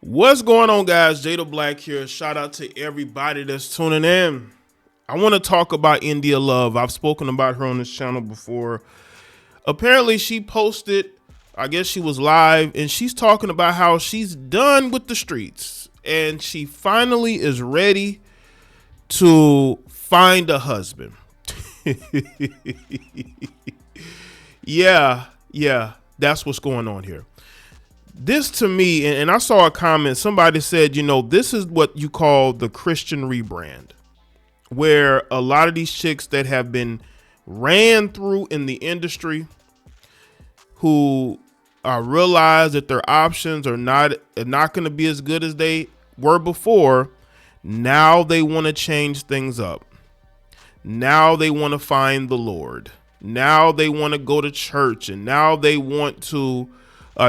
What's going on, guys? Jada Black here. Shout out to everybody that's tuning in. I want to talk about India Love. I've spoken about her on this channel before. Apparently, she posted, I guess she was live, and she's talking about how she's done with the streets and she finally is ready to find a husband. Yeah, that's what's going on here. This to me, and I saw a comment, somebody said, this is what you call the Christian rebrand, where a lot of these chicks that have been ran through in the industry who realize that their options are not going to be as good as they were before. Now they want to change things up. Now they want to find the Lord. Now they want to go to church, and now they want to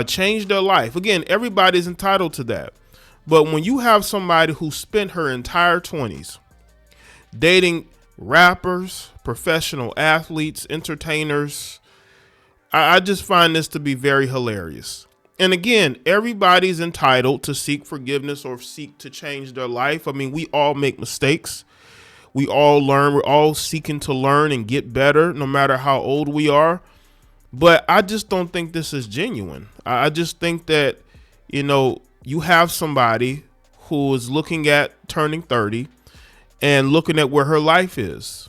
change their life. Again, everybody's entitled to that. But when you have somebody who spent her entire 20s dating rappers, professional athletes, entertainers, I just find this to be very hilarious. And again, everybody's entitled to seek forgiveness or seek to change their life. I mean, we all make mistakes. We all learn. We're all seeking to learn and get better, no matter how old we are. But I just don't think this is genuine. I just think that, you have somebody who is looking at turning 30 and looking at where her life is.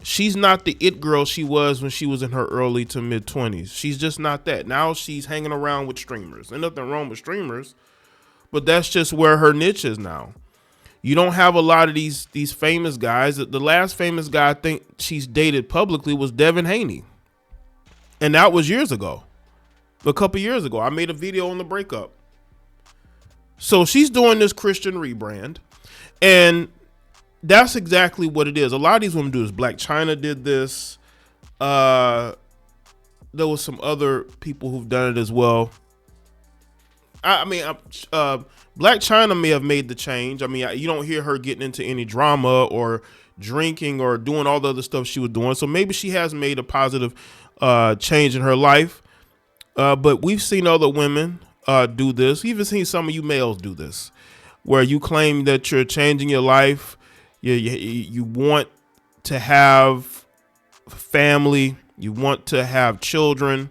She's not the it girl she was when she was in her early to mid 20s. She's just not that. Now she's hanging around with streamers. And nothing wrong with streamers, but that's just where her niche is now. You don't have a lot of these famous guys. The last famous guy I think she's dated publicly was Devin Haney. And that was years ago, a couple years ago. I made a video on the breakup. So she's doing this Christian rebrand, and that's exactly what it is. A lot of these women do this. Black China did this. There was some other people who've done it as well. Black China may have made the change. I mean, you don't hear her getting into any drama or drinking or doing all the other stuff she was doing. So maybe she has made a positive change in her life. But we've seen other women do this. We've even seen some of you males do this, where you claim that you're changing your life. You want to have family. You want to have children.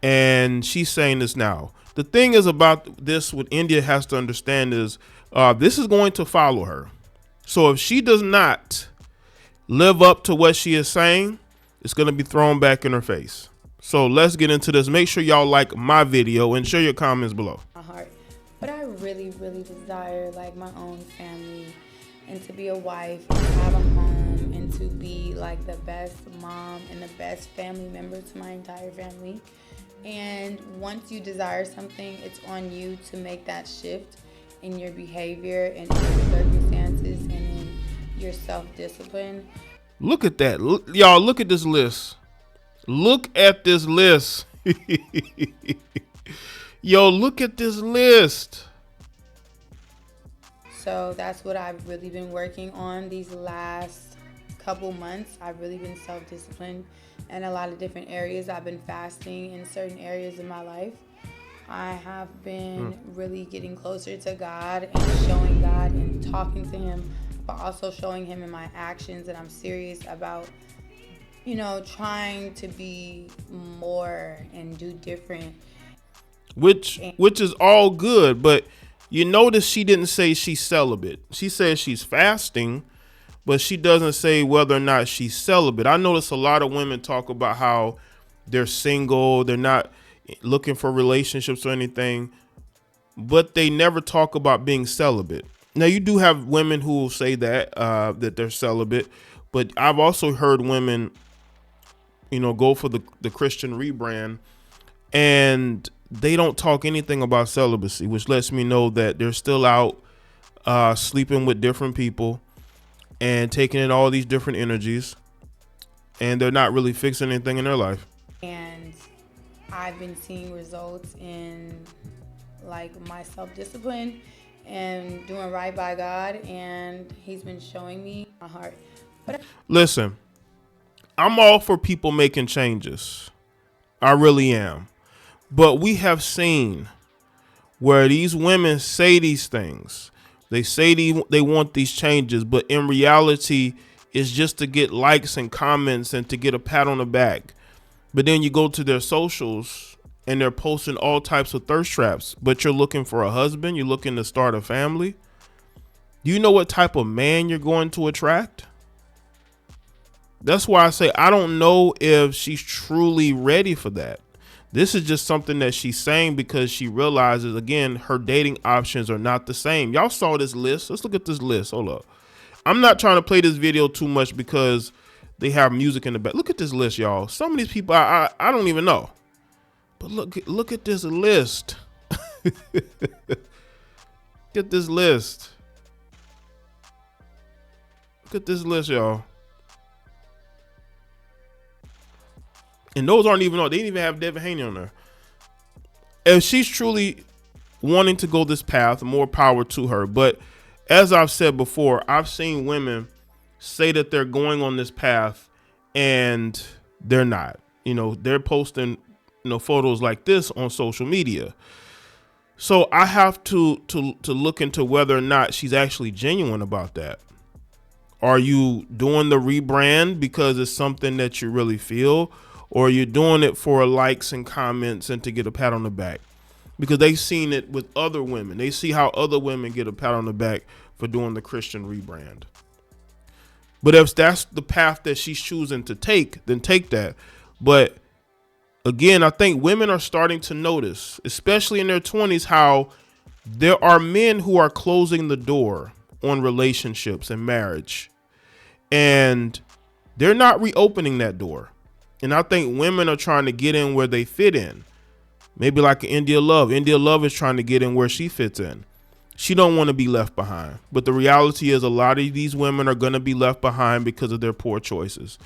And she's saying this now. The thing is about this, what India has to understand is this is going to follow her. So if she does not live up to what she is saying, it's going to be thrown back in her face. So let's get into this. Make sure y'all like my video and share your comments below. My heart, but I really, really desire like my own family and to be a wife and have a home and to be like the best mom and the best family member to my entire family. And once you desire something, it's on you to make that shift in your behavior and in your circumstances and in your self-discipline. Look at that. Y'all, look at this list. Look at this list. Yo, look at this list. So that's what I've really been working on these last couple months. I've really been self-disciplined in a lot of different areas. I've been fasting in certain areas of my life. I have been really getting closer to God and showing God and talking to him, but also showing him in my actions that I'm serious about, trying to be more and do different. Which is all good, but you notice she didn't say she's celibate. She says she's fasting, but she doesn't say whether or not she's celibate. I notice a lot of women talk about how they're single, they're not looking for relationships or anything, but they never talk about being celibate. Now, you do have women who will say that, that they're celibate, but I've also heard women, go for the Christian rebrand, and they don't talk anything about celibacy, which lets me know that they're still out sleeping with different people and taking in all these different energies, and they're not really fixing anything in their life. And I've been seeing results in like my self-discipline and doing right by God, and he's been showing me my heart. Listen, I'm all for people making changes. I really am. But we have seen where these women say these things. They say they want these changes, but in reality, it's just to get likes and comments and to get a pat on the back. But then you go to their socials and they're posting all types of thirst traps, but you're looking for a husband. You're looking to start a family. Do you know what type of man you're going to attract? That's why I say I don't know if she's truly ready for that. This is just something that she's saying because she realizes, again, her dating options are not the same. Y'all saw this list. Let's look at this list. Hold up. I'm not trying to play this video too much because they have music in the back. Look at this list, y'all. Some of these people I don't even know. But look at this list. Get this list. Look at this list, y'all. And those aren't even on. They didn't even have Devin Haney on there. If she's truly wanting to go this path, more power to her. But as I've said before, I've seen women say that they're going on this path and they're not. You know, they're posting, photos like this on social media. So I have to look into whether or not she's actually genuine about that. Are you doing the rebrand because it's something that you really feel? Or you're doing it for likes and comments and to get a pat on the back? Because they've seen it with other women. They see how other women get a pat on the back for doing the Christian rebrand. But if that's the path that she's choosing to take, then take that. But again, I think women are starting to notice, especially in their 20s, how there are men who are closing the door on relationships and marriage. And they're not reopening that door. And I think women are trying to get in where they fit in. Maybe like India Love. India Love is trying to get in where she fits in. She don't want to be left behind. But the reality is a lot of these women are going to be left behind because of their poor choices.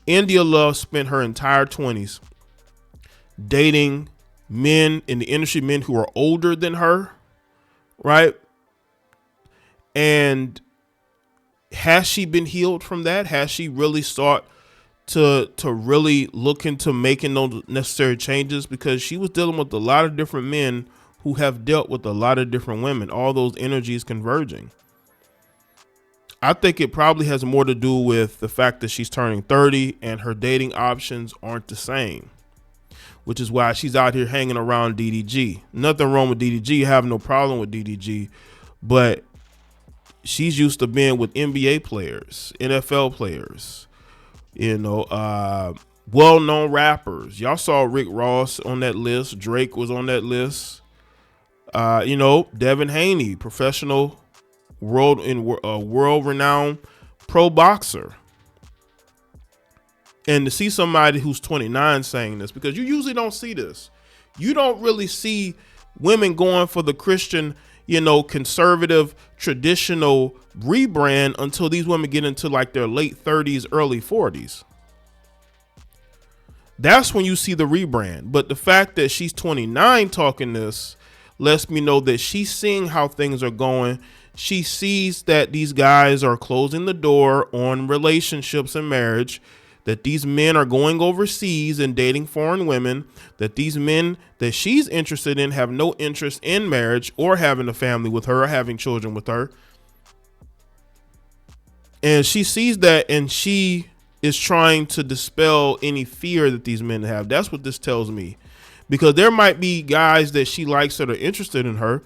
India Love spent her entire 20s dating men in the industry, men who are older than her, right? And has she been healed from that? Has she really sought to really look into making those necessary changes? Because she was dealing with a lot of different men who have dealt with a lot of different women, all those energies converging. I think it probably has more to do with the fact that she's turning 30 and her dating options aren't the same, which is why she's out here hanging around DDG. Nothing wrong with DDG. I have no problem with DDG, but she's used to being with NBA players, NFL players, well-known rappers. Y'all saw Rick Ross on that list. Drake was on that list. Devin Haney, professional, world-renowned pro boxer. And to see somebody who's 29 saying this, because you usually don't see this. You don't really see women going for the Christian, conservative, traditional rebrand until these women get into like their late 30s, early 40s. That's when you see the rebrand. But the fact that she's 29 talking this lets me know that she's seeing how things are going. She sees that these guys are closing the door on relationships and marriage, that these men are going overseas and dating foreign women, that these men that she's interested in have no interest in marriage or having a family with her or having children with her. And she sees that and she is trying to dispel any fear that these men have. That's what this tells me. Because there might be guys that she likes that are interested in her,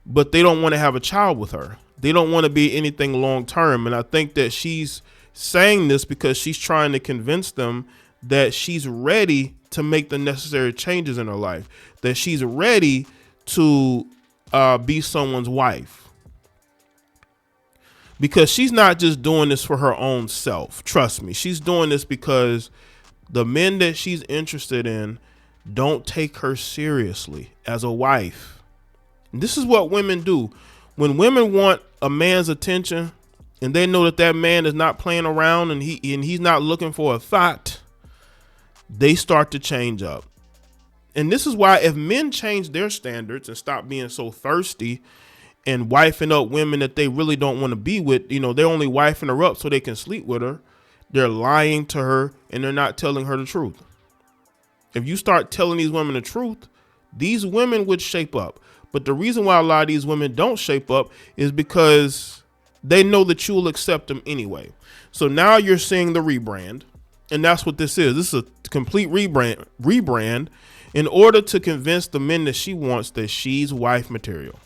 but they don't want to have a child with her. They don't want to be anything long term. And I think that she's saying this because she's trying to convince them that she's ready to make the necessary changes in her life, that she's ready to be someone's wife. Because she's not just doing this for her own self. Trust me, she's doing this because the men that she's interested in don't take her seriously as a wife. And this is what women do. When women want a man's attention and they know that that man is not playing around and he's not looking for a thought, they start to change up. And this is why if men change their standards and stop being so thirsty and wifing up women that they really don't want to be with, they're only wifing her up so they can sleep with her. They're lying to her and they're not telling her the truth. If you start telling these women the truth, these women would shape up. But the reason why a lot of these women don't shape up is because they know that you'll accept them anyway. So now you're seeing the rebrand, and that's what this is. This is a complete rebrand in order to convince the men that she wants that she's wife material.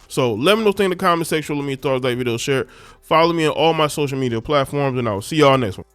So let me know things in the comment section. Let me thoughts, like video, share it. Follow me on all my social media platforms, and I will see y'all next one.